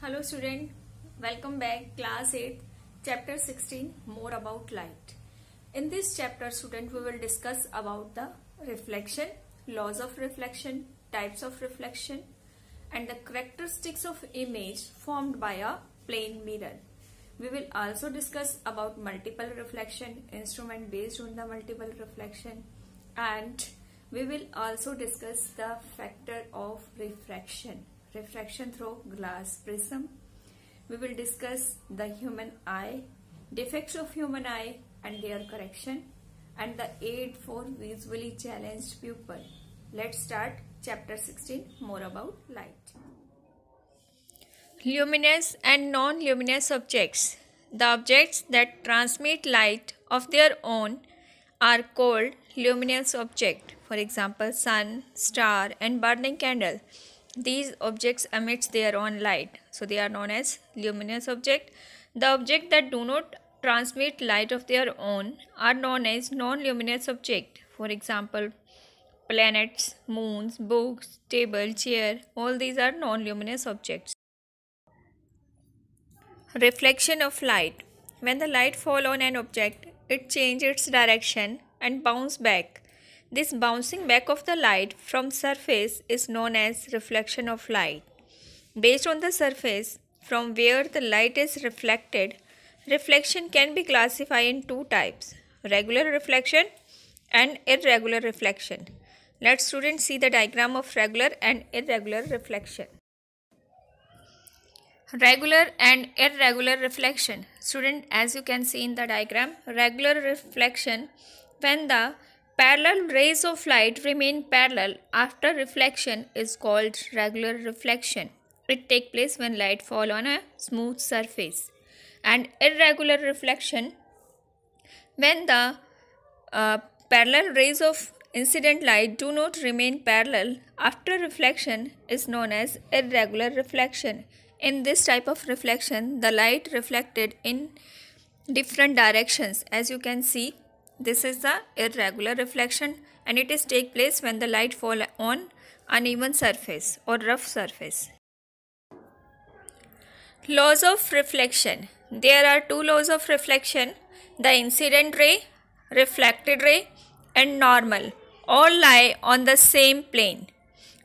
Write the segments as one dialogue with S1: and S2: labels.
S1: Hello student, welcome back class 8 chapter 16 more about light. In this chapter student we will discuss about the reflection, laws of reflection, types of reflection and the characteristics of image formed by a plane mirror. We will also discuss about multiple reflection, instrument based on the multiple reflection, and we will also discuss the factor of refraction through glass prism. We will discuss the human eye, defects of human eye and their correction, and the aid for visually challenged pupil. Let's start chapter 16 more about light. Luminous and non-luminous objects. The objects that transmit light of their own are called luminous objects. For example, sun, star and burning candle. These objects emit their own light, so they are known as luminous objects. The objects that do not transmit light of their own are known as non-luminous objects. For example, planets, moons, books, table, chair, all these are non-luminous objects. Reflection of light. When the light falls on an object, it changes its direction and bounces back. This bouncing back of the light from surface is known as reflection of light. Based on the surface from where the light is reflected, reflection can be classified in two types: regular reflection and irregular reflection. Let students see the diagram of regular and irregular reflection. Regular and irregular reflection. Student, as you can see in the diagram, regular reflection, when the parallel rays of light remain parallel after reflection, is called regular reflection. It takes place when light falls on a smooth surface. And irregular reflection, when the parallel rays of incident light do not remain parallel after reflection, is known as irregular reflection. In this type of reflection, the light reflected in different directions. As you can see, this is the irregular reflection, and it is take place when the light fall on uneven surface or rough surface. Laws of reflection. There are two laws of reflection: the incident ray, reflected ray and normal all lie on the same plane.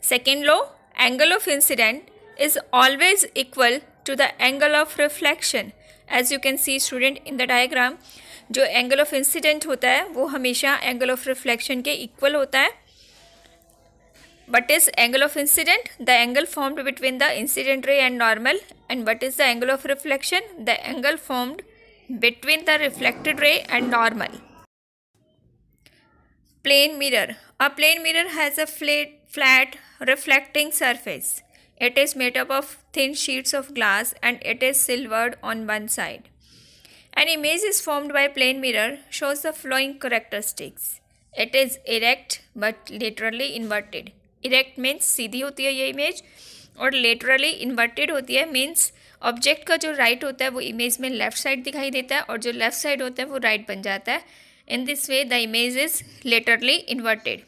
S1: Second law, angle of incident is always equal to the angle of reflection. As you can see student in the diagram, जो angle of incident होता है वो हमेशा angle of reflection के equal होता है. What is angle of incident? The angle formed between the incident ray and normal. And what is the angle of reflection? The angle formed between the reflected ray and normal. Plane mirror. A plane mirror has a flat reflecting surface. It is made up of thin sheets of glass and it is silvered on one side. An image is formed by plane mirror shows the following characteristics. It is erect but laterally inverted. Erect means सीधी होती है ये image, और laterally inverted होती है means object का जो right होता है वो इमेज में लेफ्ट साइड दिखाई देता है और जो लेफ्ट साइड होता है वो राइट बन जाता है. In this way the image is laterally inverted.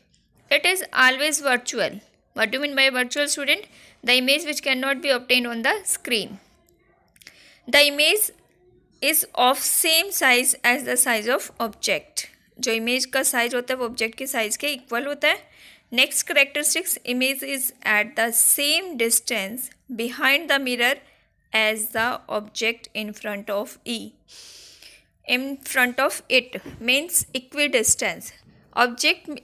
S1: It is always virtual. What do you mean by virtual, student? The image which cannot be obtained on the screen. The image is of same size as the size of object. जो image का size होता है वो object के size के equal होता है. Next characteristics, image is at the same distance behind the mirror as the object in front of in front of it means equidistance. Object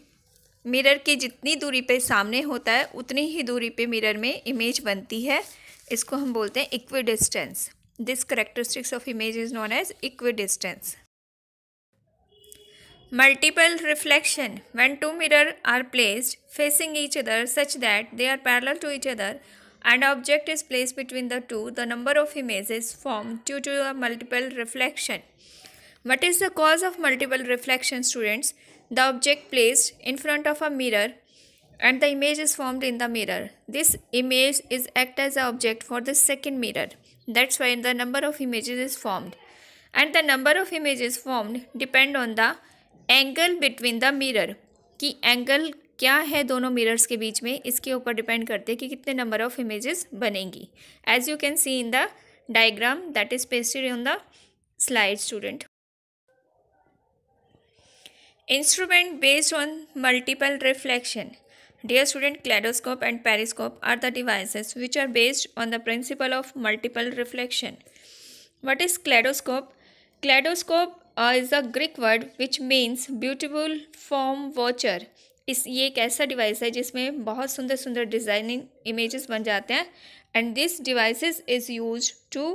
S1: mirror की जितनी दूरी पे सामने होता है उतनी ही दूरी पे मिरर में इमेज बनती है. इसको हम बोलते हैं equi distance. This characteristics of image is known as equidistance. Multiple reflection. When two mirrors are placed facing each other such that they are parallel to each other and object is placed between the two, the number of images formed due to a multiple reflection. What is the cause of multiple reflection, students? The object placed in front of a mirror and the image is formed in the mirror. This image is act as an object for the second mirror. That's why the number of images is formed. And the number of images formed depend on the angle between the mirror. कि angle क्या है दोनों mirrors के बीच में, इसके ऊपर depend करते हैं कि कितने नंबर ऑफ इमेजेस बनेंगी. As you can see in the diagram that is pasted on the slide student. Instrument based on multiple reflection. Dear student, kaleidoscope and periscope are the devices which are based on the principle of multiple reflection. What is kaleidoscope? Kaleidoscope is a Greek word which means beautiful form watcher. ये एक ऐसा device है जिसमें बहुत सुंदर सुंदर designing images बन जाते हैं. And this devices is use to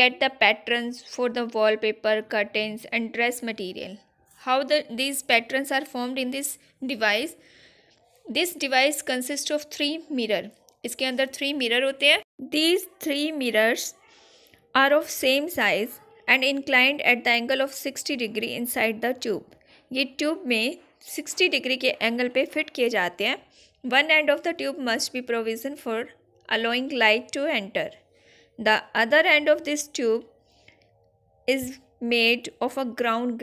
S1: get the patterns for the wallpaper, curtains and dress material. How these patterns are formed in this device? This device consists of 3 mirror. इसके अंदर 3 mirror होते हैं. These 3 mirrors are of same size and inclined at the angle of 60 degree inside the tube. ये tube में 60 degree के angle पे fit किए जाते हैं. One end of the tube must be provision for allowing light to enter. The other end of this tube is made of a ground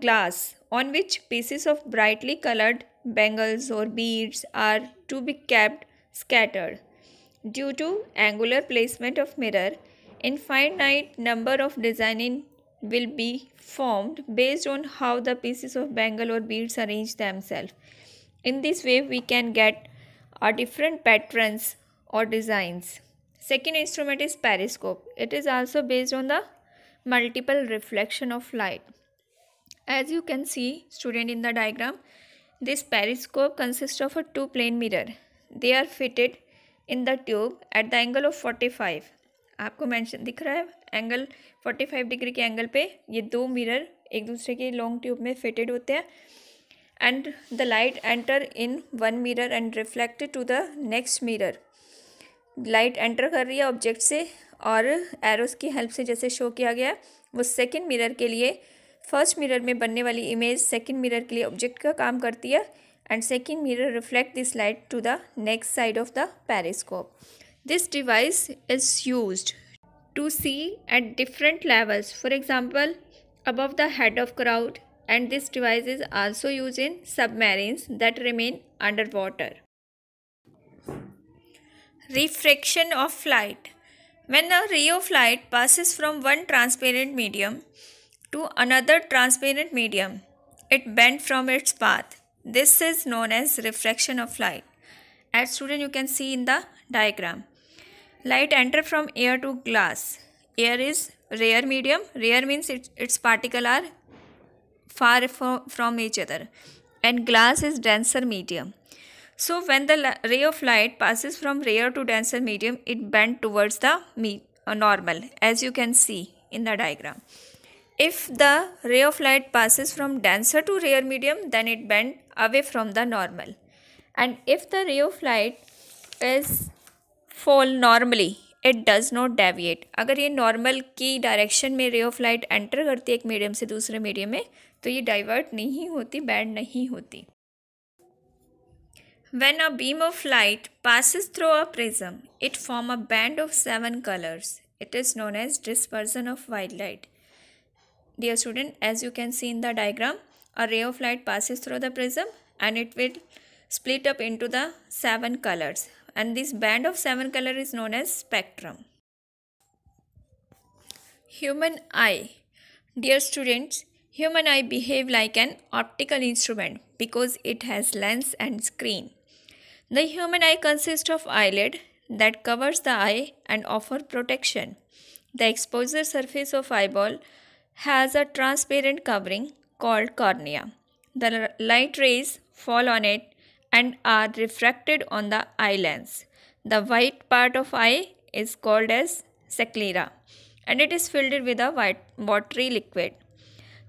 S1: glass on which pieces of brightly colored bangles or beads are to be kept scattered. Due to angular placement of mirror, infinite number of designing will be formed based on how the pieces of bangle or beads arrange themselves. In this way, we can get different patterns or designs. Second instrument is periscope. It is also based on the multiple reflection of light. As you can see, student, in the diagram, this periscope consists of a 2 plane mirror. They are fitted in the tube at the angle of 45. आपको mention दिख रहा है angle 45 degree के angle पे ये 2 mirror एक दूसरे के लॉन्ग ट्यूब में फिटेड होते हैं. And the light enter in one mirror and reflected to the next mirror. Light enter कर रही है ऑब्जेक्ट से और एरोस की हेल्प से जैसे शो किया गया वो सेकंड मिरर के लिए फर्स्ट मिरर में बनने वाली इमेज सेकंड मिरर के लिए ऑब्जेक्ट का काम करती है. And second mirror reflect this light to the next side of the periscope. This device is used to see at different levels. For example, above the head of crowd, and this device is also used in submarines that remain underwater. Refraction of light. When a ray of light passes from one transparent medium to another transparent medium, it bends from its path. This is known as refraction of light. As student, you can see in the diagram. Light enter from air to glass. Air is rare medium. Rare means its particles are far from each other. And glass is denser medium. So when the ray of light passes from rare to denser medium, it bends towards the normal, as you can see in the diagram. If the ray of light passes from denser to rare medium, then it bends away from the normal. And if the ray of light is fall normally, it does not deviate. अगर ये normal की direction में ray of light enter करती है एक medium से दूसरे medium में तो ये डाइवर्ट नहीं होती, बैंड नहीं होती. When a beam of light passes through a prism, it forms a band of 7 colors. It is known as dispersion of white light. Dear student, as you can see in the diagram, a ray of light passes through the prism and it will split up into the 7 colors. And this band of 7 colors is known as spectrum. Human eye. Dear students, human eye behave like an optical instrument because it has lens and screen. The human eye consists of eyelid that covers the eye and offer protection. The exposure surface of eyeball has a transparent covering called cornea. The light rays fall on it and are refracted on the eye lens. The white part of eye is called as sclera and it is filled with a white watery liquid.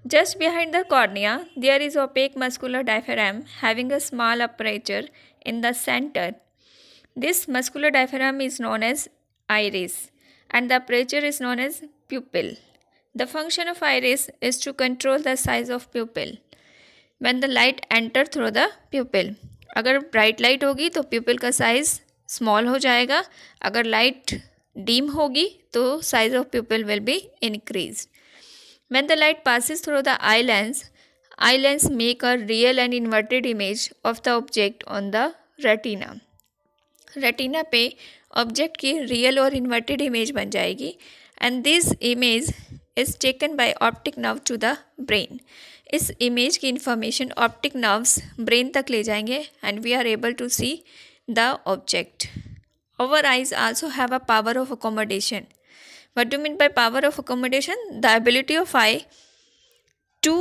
S1: Just behind the cornea, there is opaque muscular diaphragm having a small aperture in the center. This muscular diaphragm is known as iris and the aperture is known as pupil. The function of iris is to control the size of pupil. When the light enter through the pupil, अगर bright light होगी तो प्यूपिल का size small हो जाएगा. अगर light dim होगी तो size of प्यूपिल will be increase. When the light passes through the eye lens, eye lens make a real and inverted image of the object on the retina. Retina पे object की real और inverted image बन जाएगी and this image is taken by optic nerve to the brain. इस image की information optic nerves brain तक ले जाएंगे and we are able to see the object. Our eyes also have a power of accommodation. What do you mean by power of accommodation? The ability of eye to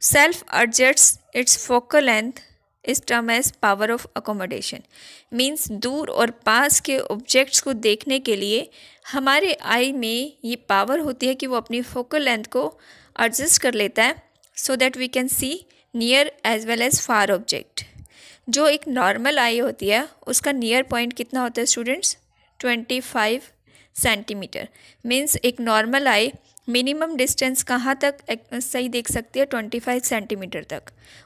S1: self-adjust its focal length is termed as power of accommodation. Means दूर और पास के objects को देखने के लिए हमारे आई में ये पावर होती है कि वो अपनी फोकल लेंथ को एडजस्ट कर लेता है so that we can see near as well as far object. जो एक नॉर्मल आई होती है उसका नियर पॉइंट कितना होता है स्टूडेंट्स? 25 सेंटीमीटर. मीन्स एक नॉर्मल आई मिनिमम डिस्टेंस कहाँ तक सही देख सकती है? 25 सेंटीमीटर तक.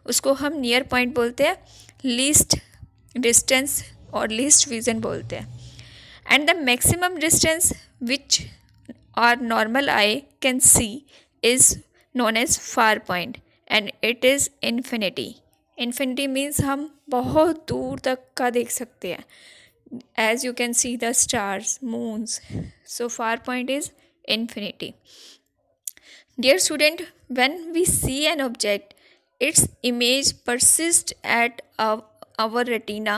S1: उसको हम नियर पॉइंट बोलते हैं, लीस्ट डिस्टेंस और लीस्ट विजन बोलते हैं. And the maximum distance which are normal eye can see is known as far point and it is infinity. Infinity means हम बहुत दूर तक का देख सकते हैं. As you can see the stars, moons. So far point is infinity. Dear student, when we see an object, its image persists at our retina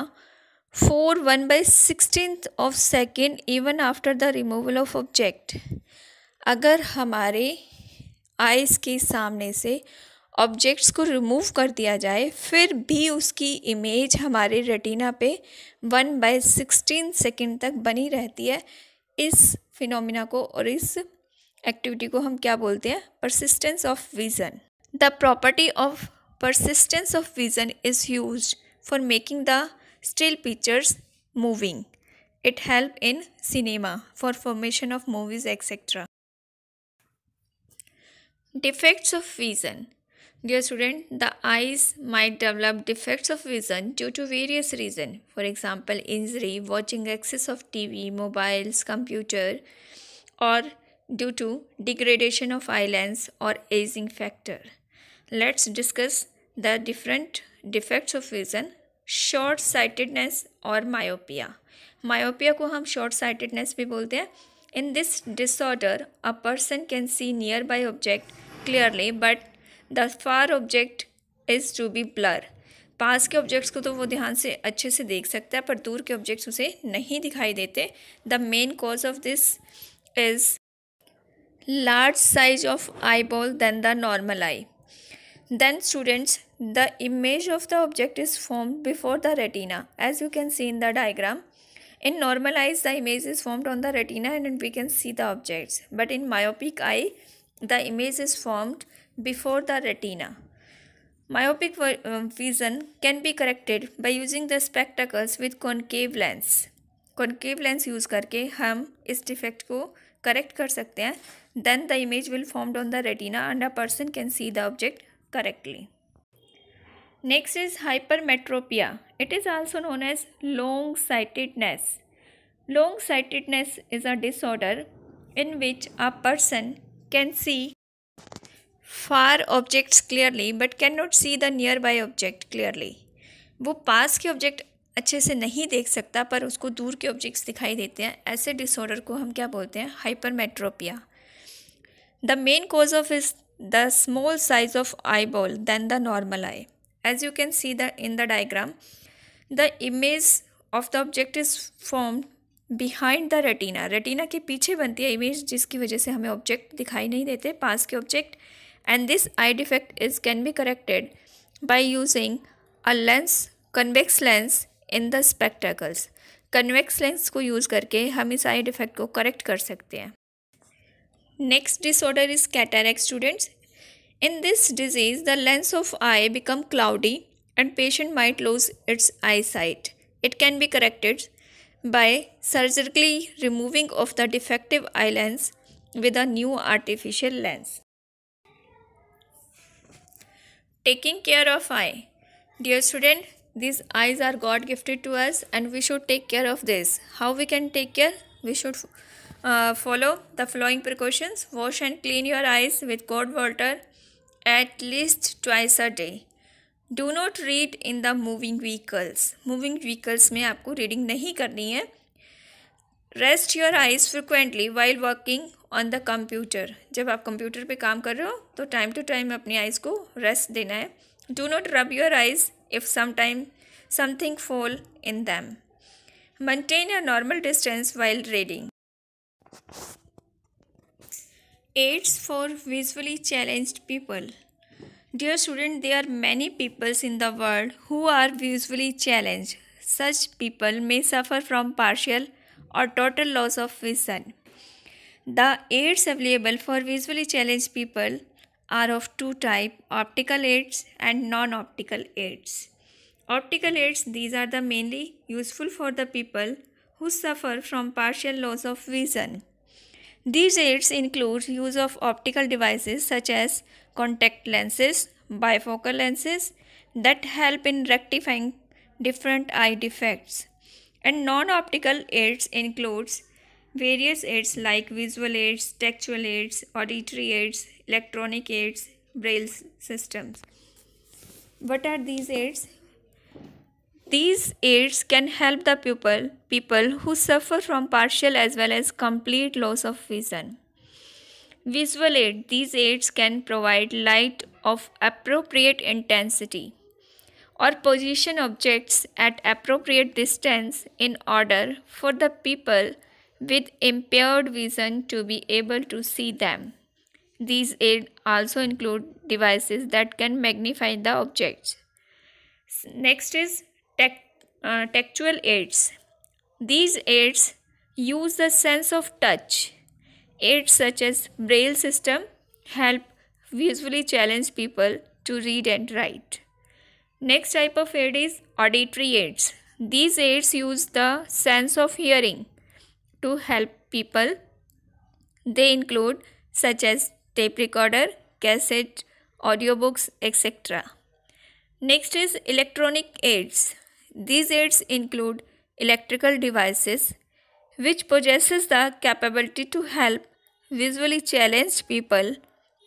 S1: for 1/16th of second even after the removal of object. अगर हमारे eyes के सामने से objects को remove कर दिया जाए फिर भी उसकी इमेज हमारे रेटिना पे 1/16 सेकेंड तक बनी रहती है. इस फिनोमिना को और इस एक्टिविटी को हम क्या बोलते हैं? Persistence of vision. The property of persistence of vision is used for making the still pictures moving. It help in cinema for formation of movies etcetera. Defects of vision. Dear student, the eyes might develop defects of vision due to various reasons. For example, injury, watching excess of TV, mobiles, computer, or due to degradation of eye lens or aging factor. Let's discuss the different defects of vision. Short sightedness or myopia. Myopia को हम short sightedness भी बोलते हैं. In this disorder, a person can see nearby object clearly, but the far object is to be blur. पास के objects को तो वो ध्यान से अच्छे से देख सकता है पर दूर के ऑब्जेक्ट्स उसे नहीं दिखाई देते. The main cause of this is large size of eye ball then the normal eye. Then students, the image of the object is formed before the retina as you can see in the diagram. In normal eyes, the image is formed on the retina and we can see the objects. But in myopic eye, the image is formed before the retina. Myopic vision can be corrected by using the spectacles with concave lens. Concave lens use करके हम इस defect को correct कर सकते हैं. Then the image will formed on the retina and a person can see the object correctly. Next is hypermetropia. It is also known as long-sightedness. Long-sightedness is a disorder in which a person can see far objects clearly but cannot see the nearby object clearly. वो पास के object अच्छे से नहीं देख सकता पर उसको दूर के ऑब्जेक्ट्स दिखाई देते हैं. ऐसे डिसऑर्डर को हम क्या बोलते हैं? Hypermetropia. The main cause of is the small size of eye ball then the normal eye. As you can see in the diagram, the image of the object is formed behind the retina. Retina के पीछे बनती है image जिसकी वजह से हमें object दिखाई नहीं देते पास के object. And this eye defect can be corrected by using a lens, convex lens in the spectacles. Convex lens को यूज़ करके हम इस eye defect को करेक्ट कर सकते हैं. Next disorder is cataract, students. In this disease, the lens of eye become cloudy and patient might lose its eyesight. It can be corrected by surgically removing of the defective eye lens with a new artificial lens. Taking care of eye. Dear student, these eyes are God gifted to us and we should take care of this. How we can take care? We should follow the following precautions. Wash and clean your eyes with cold water at least twice a day. Do not read in the moving vehicles. Moving vehicles में आपको reading नहीं करनी है. Rest your eyes frequently while working on the computer. जब आप computer पे काम कर रहे हो तो टाइम टू टाइम अपनी आइज़ को रेस्ट देना है. Do not rub your eyes if sometime something fall in them. Maintain a normal distance while reading. Aids for visually challenged people. Dear student, there are many peoples in the world who are visually challenged. Such people may suffer from partial or total loss of vision. The aids available for visually challenged people are of two types, optical aids and non-optical aids. Optical aids, these are the mainly useful for the people who suffer from partial loss of vision. These aids include use of optical devices such as contact lenses, bifocal lenses that help in rectifying different eye defects. And non-optical aids includes various aids like visual aids, textual aids, auditory aids, electronic aids, braille systems. What are these aids? These aids can help the people who suffer from partial as well as complete loss of vision. Visual aid. These aids can provide light of appropriate intensity or position objects at appropriate distance in order for the people with impaired vision to be able to see them. These aids also include devices that can magnify the objects. Next is textual aids. These aids use the sense of touch. Aids such as braille system help visually challenged people to read and write. Next type of aid is auditory aids. These aids use the sense of hearing to help people. They include such as tape recorder, cassette, audiobooks, etc. Next is electronic aids. These aids include electrical devices which possesses the capability to help visually challenged people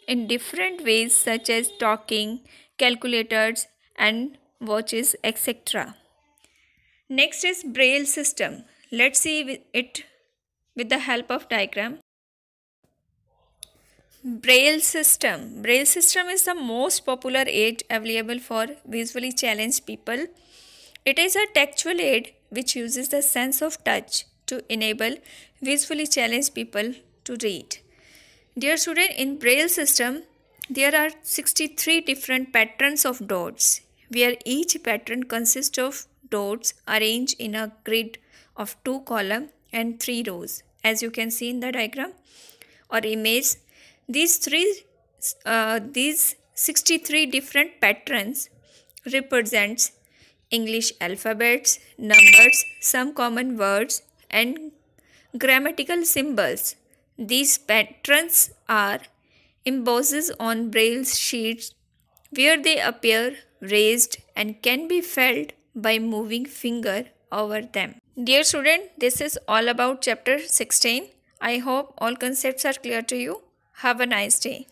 S1: in different ways such as talking, calculators and watches, etc. Next is braille system. Let's see it with the help of diagram. Braille system. Braille system is the most popular aid available for visually challenged people. It is a textual aid which uses the sense of touch to enable visually challenged people to read. Dear student, in Braille system, there are 63 different patterns of dots, where each pattern consists of dots arranged in a grid of 2 columns and 3 rows. As you can see in the diagram or image, these 63 different patterns represents English alphabets, numbers, some common words and grammatical symbols. These patterns are embossed on braille sheets where they appear raised and can be felt by moving finger over them. Dear student, this is all about chapter 16. I hope all concepts are clear to you. Have a nice day.